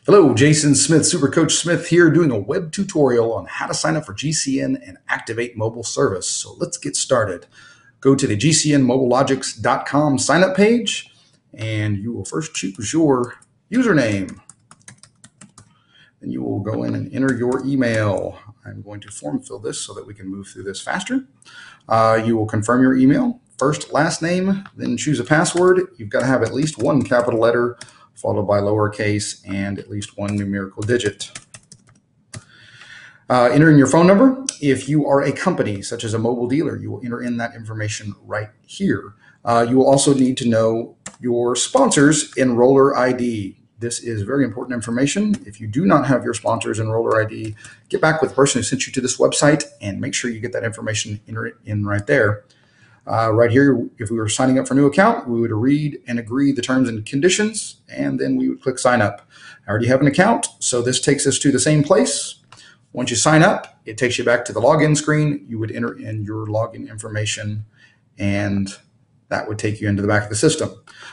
Hello, Jason Smith, Super Coach Smith here, doing a web tutorial on how to sign up for GCN and activate mobile service. So let's get started. Go to the GCNMobileLogics.com sign up page, and you will first choose your username. Then you will go in and enter your email. I'm going to form fill this so that we can move through this faster. You will confirm your email, first, last name, then choose a password. You've got to have at least one capital letter, followed by lowercase, and at least one numerical digit. Enter in your phone number. If you are a company, such as a mobile dealer, you will enter in that information right here. You will also need to know your sponsor's enroller ID. This is very important information. If you do not have your sponsor's enroller ID, get back with the person who sent you to this website and make sure you get that information in right there. Right here, if we were signing up for a new account, we would read and agree the terms and conditions, and then we would click sign up. I already have an account, so this takes us to the same place. Once you sign up, it takes you back to the login screen. You would enter in your login information, and that would take you into the back of the system.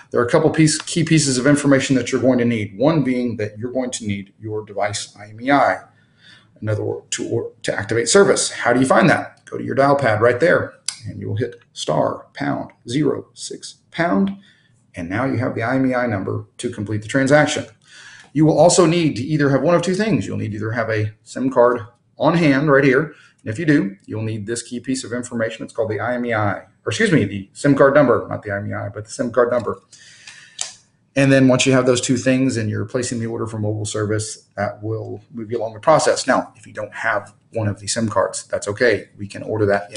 There are a couple key pieces of information that you're going to need. One being that you're going to need your device IMEI, in other words, to activate service. How do you find that? Go to your dial pad right there, and you will hit *#06#, and now you have the IMEI number to complete the transaction. You will also need to either have one of two things. You'll need to either have a SIM card on hand right here, and if you do, you'll need this key piece of information. It's called the IMEI, or excuse me, the SIM card number, not the IMEI, but the SIM card number. And then once you have those two things and you're placing the order for mobile service, that will move you along the process. Now, if you don't have one of the SIM cards, that's okay. We can order that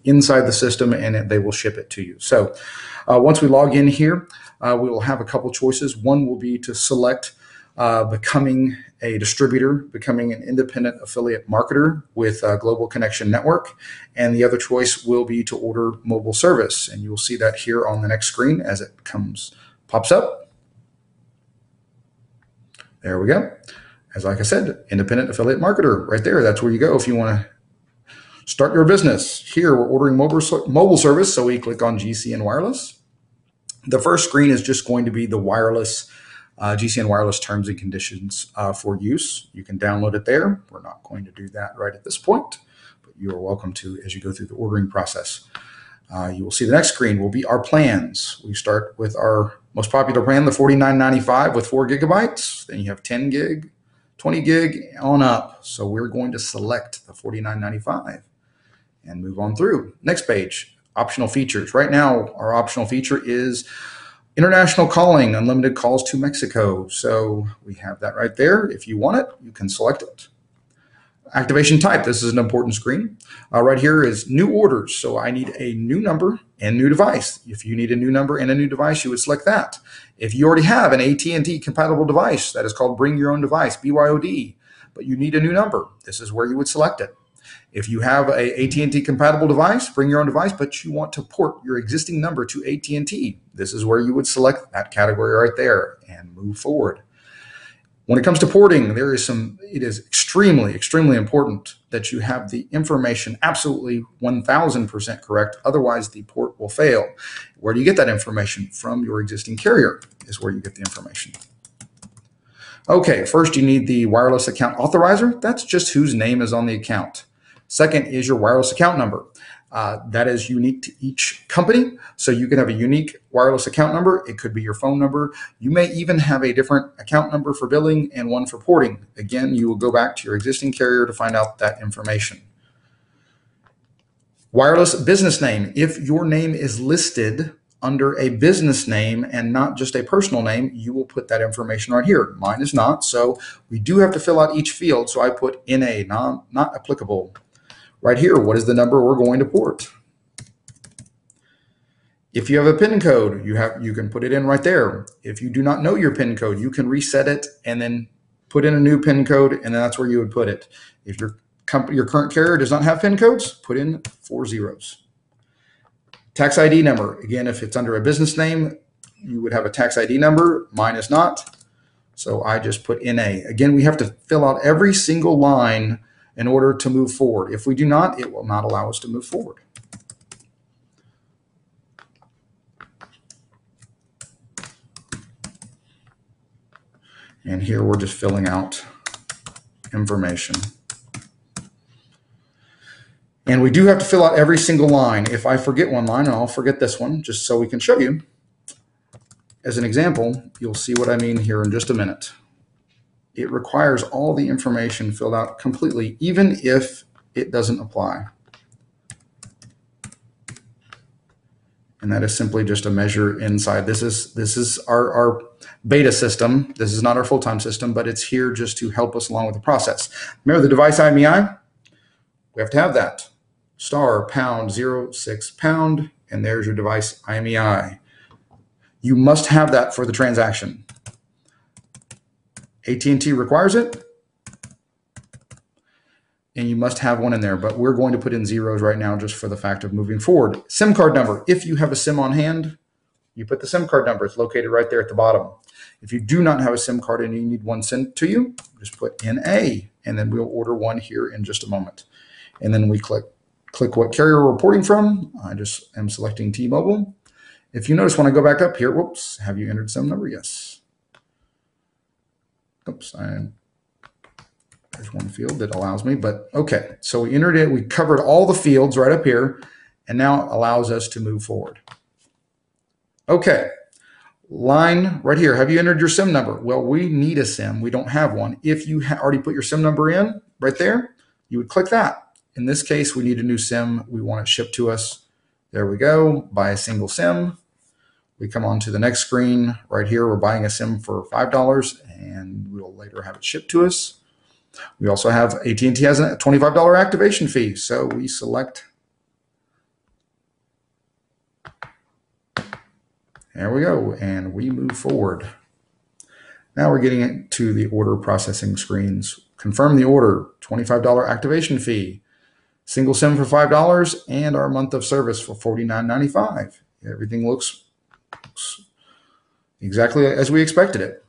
inside the system, and they will ship it to you. So once we log in here, we will have a couple choices. One will be to select becoming a distributor, becoming an independent affiliate marketer with a Global Connection Network. And the other choice will be to order mobile service. And you will see that here on the next screen as it pops up. There we go. As like I said, independent affiliate marketer right there. That's where you go if you want to start your business. Here we're ordering mobile service, so we click on GCN Wireless. The first screen is just going to be the wireless GCN Wireless terms and conditions for use. You can download it there. We're not going to do that right at this point, but you are welcome to as you go through the ordering process. You will see the next screen will be our plans. We start with our most popular plan, the $49.95 with 4 gigabytes. Then you have 10 gig, 20 gig on up. So we're going to select the $49.95 and move on through. Next page, optional features. Right now, our optional feature is international calling, unlimited calls to Mexico. So we have that right there. If you want it, you can select it. Activation type, this is an important screen. Right here is new orders. So I need a new number and new device. If you need a new number and a new device, you would select that. If you already have an AT&T compatible device, that is called bring your own device, BYOD, but you need a new number, this is where you would select it. If you have a AT&T compatible device, bring your own device, but you want to port your existing number to AT&T, this is where you would select that category right there and move forward. When it comes to porting, it is extremely, extremely important that you have the information absolutely 1000% correct. Otherwise, the port will fail. Where do you get that information? From your existing carrier is where you get the information. Okay, first you need the wireless account authorizer. That's just whose name is on the account. Second is your wireless account number. That is unique to each company. So you can have a unique wireless account number. It could be your phone number. You may even have a different account number for billing and one for porting. Again, you will go back to your existing carrier to find out that information. Wireless business name. If your name is listed under a business name and not just a personal name, you will put that information right here. Mine is not, so we do have to fill out each field. So I put NA, not applicable. Right here, what is the number we're going to port? If you have a PIN code, you can put it in right there. If you do not know your PIN code, you can reset it and then put in a new PIN code, and that's where you would put it. If your current carrier does not have PIN codes, put in 4 zeros. Tax ID number. Again, if it's under a business name, you would have a tax ID number. Mine is not, so I just put NA. Again, we have to fill out every single line in order to move forward. If we do not, it will not allow us to move forward. And here we're just filling out information. And we do have to fill out every single line. If I forget one line, I'll forget this one just so we can show you. As an example, you'll see what I mean here in just a minute. It requires all the information filled out completely, even if it doesn't apply. And that is simply just a measure inside. This is our beta system. This is not our full-time system, but it's here just to help us along with the process. Remember the device IMEI? We have to have that. *#06#, and there's your device IMEI. You must have that for the transaction. AT&T requires it, and you must have one in there, but we're going to put in zeros right now just for the fact of moving forward. SIM card number. If you have a SIM on hand, you put the SIM card number. It's located right there at the bottom. If you do not have a SIM card and you need one sent to you, just put NA, and then we'll order one here in just a moment. And then we click what carrier we're reporting from. I just am selecting T-Mobile. If you notice when I go back up here, whoops, have you entered SIM number? Yes. Oops, there's one field that allows me, but okay. So we entered it, we covered all the fields right up here, and now it allows us to move forward. Okay, line right here. Have you entered your SIM number? Well, we need a SIM. We don't have one. If you already put your SIM number in right there, you would click that. In this case, we need a new SIM. We want it shipped to us. There we go, buy a single SIM. We come on to the next screen right here. We're buying a SIM for $5 and we'll later have it shipped to us. We also have AT&T has a $25 activation fee. So we select, there we go, and we move forward. Now we're getting into the order processing screens. Confirm the order, $25 activation fee, single SIM for $5, and our month of service for $49.95. Everything looks exactly as we expected it.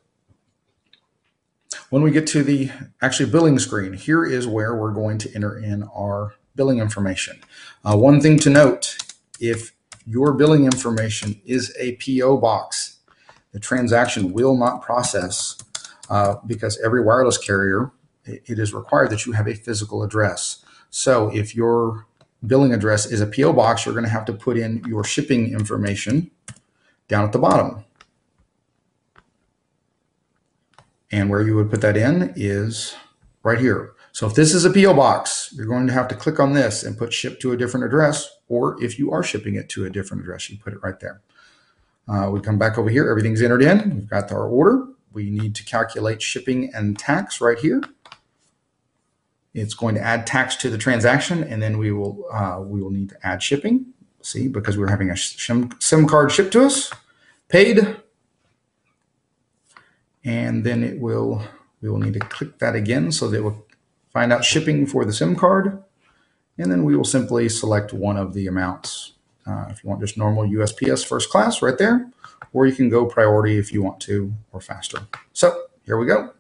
When we get to the actually billing screen, here is where we're going to enter in our billing information. One thing to note, if your billing information is a PO box, the transaction will not process because every wireless carrier, it is required that you have a physical address. So if your billing address is a PO box, you're going to have to put in your shipping information down at the bottom. And where you would put that in is right here. So if this is a PO box, you're going to have to click on this and put ship to a different address, or if you are shipping it to a different address, you put it right there. We come back over here, everything's entered in. We've got our order. We need to calculate shipping and tax right here. It's going to add tax to the transaction, and then we will need to add shipping. See, because we're having a SIM card shipped to us, paid, and then we will need to click that again so that it will find out shipping for the SIM card, and then we will simply select one of the amounts. If you want just normal USPS first class right there, or you can go priority if you want to, or faster. So here we go.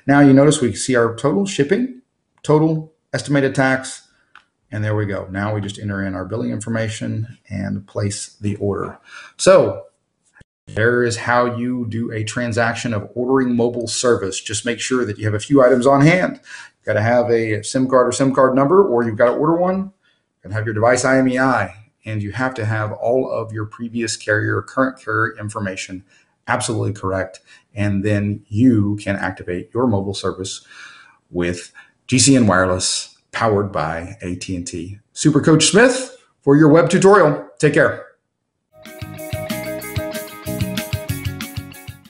Now you notice we see our total shipping, total estimated tax, and there we go. Now we just enter in our billing information and place the order. So there is how you do a transaction of ordering mobile service. Just make sure that you have a few items on hand. You've got to have a SIM card or SIM card number, or you've got to order one. You can have your device IMEI, and you have to have all of your previous carrier, current carrier information absolutely correct. And then you can activate your mobile service with GCN Wireless, powered by AT&T. Super Coach Smith for your web tutorial. Take care.